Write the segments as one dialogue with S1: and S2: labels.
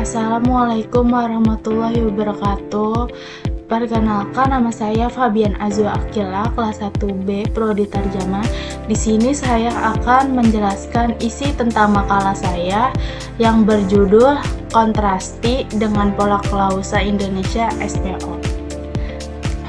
S1: Assalamualaikum warahmatullahi wabarakatuh. Perkenalkan, nama saya Fabian Azwa Akila, kelas 1B, Prodi Tarjamah. Di sini saya akan menjelaskan isi tentang makalah saya yang berjudul Kontrasti dengan Pola Klausa Indonesia SPO.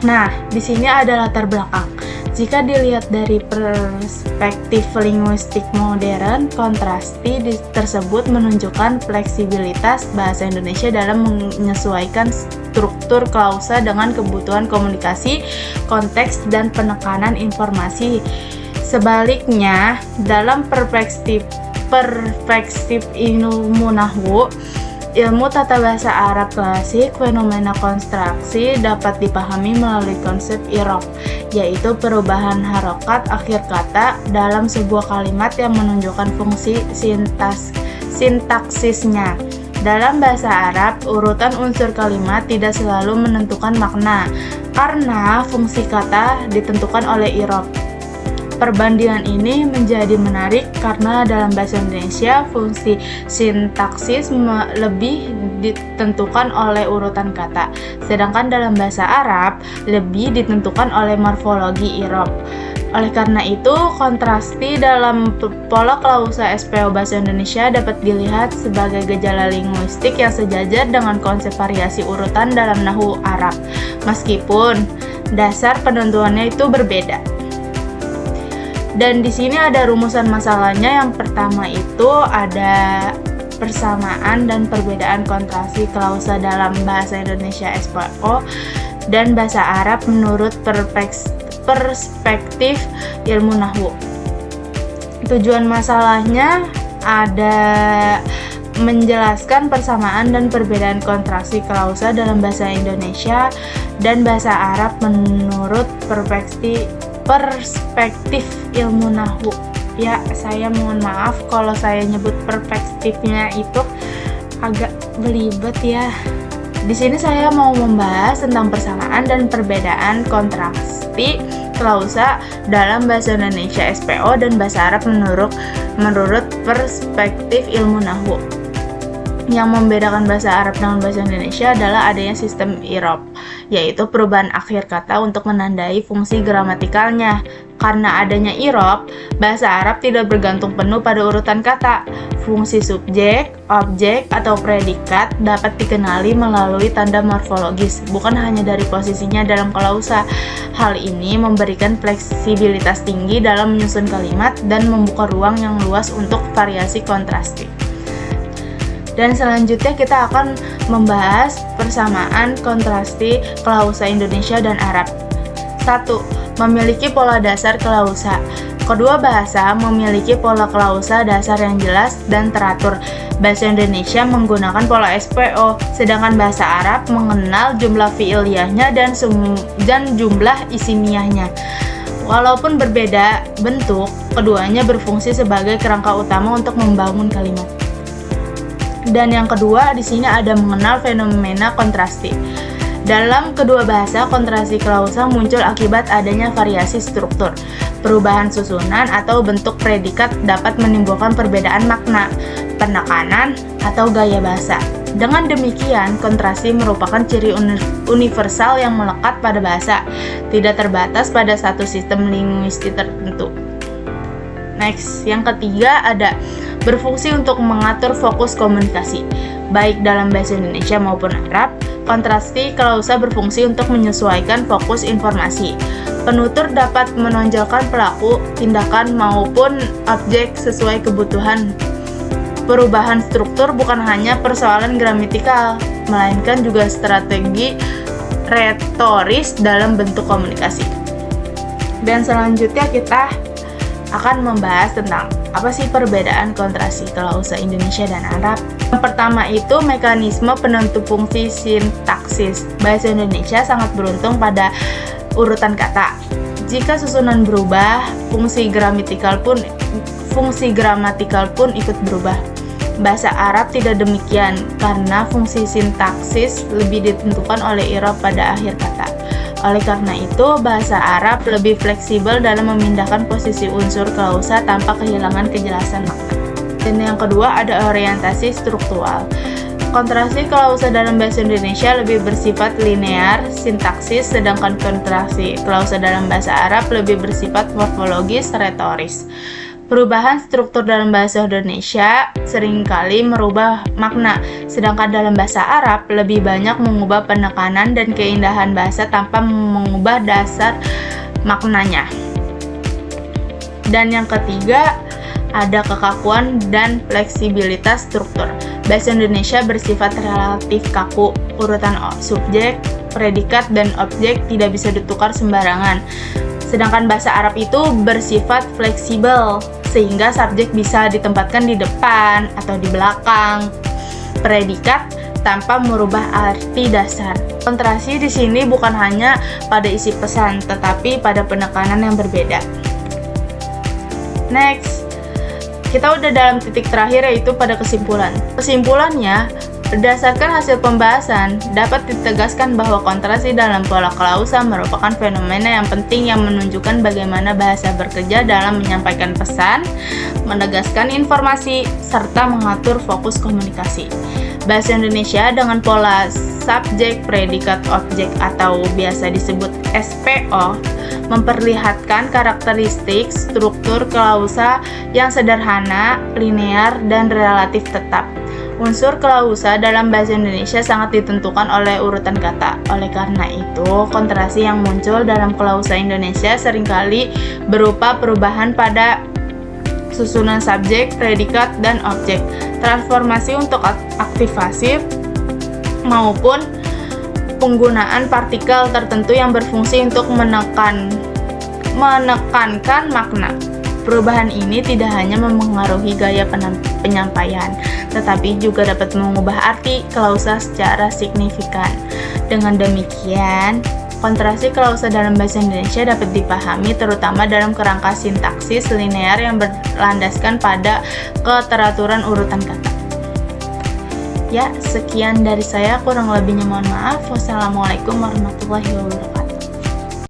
S1: Nah, di sini ada latar belakang. Jika dilihat dari perspektif linguistik modern, kontrasti tersebut menunjukkan fleksibilitas bahasa Indonesia dalam menyesuaikan struktur klausa dengan kebutuhan komunikasi, konteks, dan penekanan informasi. Sebaliknya, dalam perspektif ilmu nahwu, ilmu tata bahasa Arab klasik, fenomena konstruksi dapat dipahami melalui konsep i'rab, yaitu perubahan harokat akhir kata dalam sebuah kalimat yang menunjukkan fungsi sintaksisnya. Dalam bahasa Arab, urutan unsur kalimat tidak selalu menentukan makna, karena fungsi kata ditentukan oleh i'rab. Perbandingan ini menjadi menarik karena dalam bahasa Indonesia fungsi sintaksis lebih ditentukan oleh urutan kata, sedangkan dalam bahasa Arab lebih ditentukan oleh morfologi i'rab. Oleh karena itu, kontrasti dalam pola klausa SPO bahasa Indonesia dapat dilihat sebagai gejala linguistik yang sejajar dengan konsep variasi urutan dalam nahwu Arab, meskipun dasar penentuannya itu berbeda. Dan di sini ada rumusan masalahnya. Yang pertama itu ada persamaan dan perbedaan kontrasti klausa dalam bahasa Indonesia SPO dan bahasa Arab menurut perspektif ilmu nahwu. Tujuan masalahnya ada menjelaskan persamaan dan perbedaan kontrasti klausa dalam bahasa Indonesia dan bahasa Arab menurut perspektif ilmu nahwu. Ya, saya mohon maaf kalau saya nyebut perspektifnya itu agak belibet ya. Di sini saya mau membahas tentang persamaan dan perbedaan kontrasti klausa dalam bahasa Indonesia SPO dan bahasa Arab menurut perspektif ilmu nahwu. Yang membedakan bahasa Arab dengan bahasa Indonesia adalah adanya sistem i'rab, yaitu perubahan akhir kata untuk menandai fungsi gramatikalnya. Karena adanya i'rab, bahasa Arab tidak bergantung penuh pada urutan kata. Fungsi subjek, objek, atau predikat dapat dikenali melalui tanda morfologis, bukan hanya dari posisinya dalam klausa. Hal ini memberikan fleksibilitas tinggi dalam menyusun kalimat dan membuka ruang yang luas untuk variasi kontrasti. Dan selanjutnya kita akan membahas persamaan kontrasti klausa Indonesia dan Arab. 1. Memiliki pola dasar klausa. Kedua bahasa memiliki pola klausa dasar yang jelas dan teratur. Bahasa Indonesia menggunakan pola SPO, sedangkan bahasa Arab mengenal jumlah fi'iliyahnya dan jumlah isimiyahnya. Walaupun berbeda bentuk, keduanya berfungsi sebagai kerangka utama untuk membangun kalimat. Dan yang kedua, di sini ada mengenal fenomena kontrasti. Dalam kedua bahasa, kontrasti klausa muncul akibat adanya variasi struktur. Perubahan susunan atau bentuk predikat dapat menimbulkan perbedaan makna, penekanan, atau gaya bahasa. Dengan demikian, kontrasti merupakan ciri universal yang melekat pada bahasa, tidak terbatas pada satu sistem linguistik tertentu. Next, yang ketiga ada berfungsi untuk mengatur fokus komunikasi. Baik dalam bahasa Indonesia maupun Arab, kontrasti klausa berfungsi untuk menyesuaikan fokus informasi. Penutur dapat menonjolkan pelaku, tindakan, maupun objek sesuai kebutuhan. Perubahan struktur bukan hanya persoalan gramatikal, melainkan juga strategi retoris dalam bentuk komunikasi. Dan selanjutnya kita akan membahas tentang apa sih perbedaan kontrasti klausa Indonesia dan Arab. Yang pertama itu mekanisme penentu fungsi sintaksis. Bahasa Indonesia sangat beruntung pada urutan kata. Jika susunan berubah, fungsi gramatikal pun ikut berubah. Bahasa Arab tidak demikian karena fungsi sintaksis lebih ditentukan oleh i'rab pada akhir kata. Oleh karena itu, bahasa Arab lebih fleksibel dalam memindahkan posisi unsur klausa tanpa kehilangan kejelasan makna. Dan yang kedua ada orientasi struktural. Kontrasi klausa dalam bahasa Indonesia lebih bersifat linear, sintaksis, sedangkan kontrasi klausa dalam bahasa Arab lebih bersifat morfologis, retoris. Perubahan struktur dalam bahasa Indonesia seringkali merubah makna, sedangkan dalam bahasa Arab lebih banyak mengubah penekanan dan keindahan bahasa tanpa mengubah dasar maknanya. Dan yang ketiga, ada kekakuan dan fleksibilitas struktur. Bahasa Indonesia bersifat relatif kaku. Urutan subjek, predikat, dan objek tidak bisa ditukar sembarangan. Sedangkan bahasa Arab itu bersifat fleksibel, sehingga subjek bisa ditempatkan di depan atau di belakang predikat tanpa merubah arti dasar. Kontrasi di sini bukan hanya pada isi pesan, tetapi pada penekanan yang berbeda. Next, kita udah dalam titik terakhir, yaitu pada kesimpulan. Kesimpulannya, berdasarkan hasil pembahasan, dapat ditegaskan bahwa kontrasi dalam pola klausa merupakan fenomena yang penting yang menunjukkan bagaimana bahasa bekerja dalam menyampaikan pesan, menegaskan informasi, serta mengatur fokus komunikasi. Bahasa Indonesia dengan pola subjek, predikat, objek atau biasa disebut SPO memperlihatkan karakteristik struktur klausa yang sederhana, linear, dan relatif tetap. Unsur klausa dalam bahasa Indonesia sangat ditentukan oleh urutan kata. Oleh karena itu, kontrasi yang muncul dalam klausa Indonesia seringkali berupa perubahan pada susunan subjek, predikat, dan objek, transformasi untuk aktivasi, maupun penggunaan partikel tertentu yang berfungsi untuk menekankan makna. Perubahan ini tidak hanya mempengaruhi gaya penyampaian, tetapi juga dapat mengubah arti klausa secara signifikan. Dengan demikian, kontrasi klausa dalam bahasa Indonesia dapat dipahami terutama dalam kerangka sintaksis linear yang berlandaskan pada keteraturan urutan kata. Ya, sekian dari saya, kurang lebihnya mohon maaf. Wassalamualaikum warahmatullahi wabarakatuh.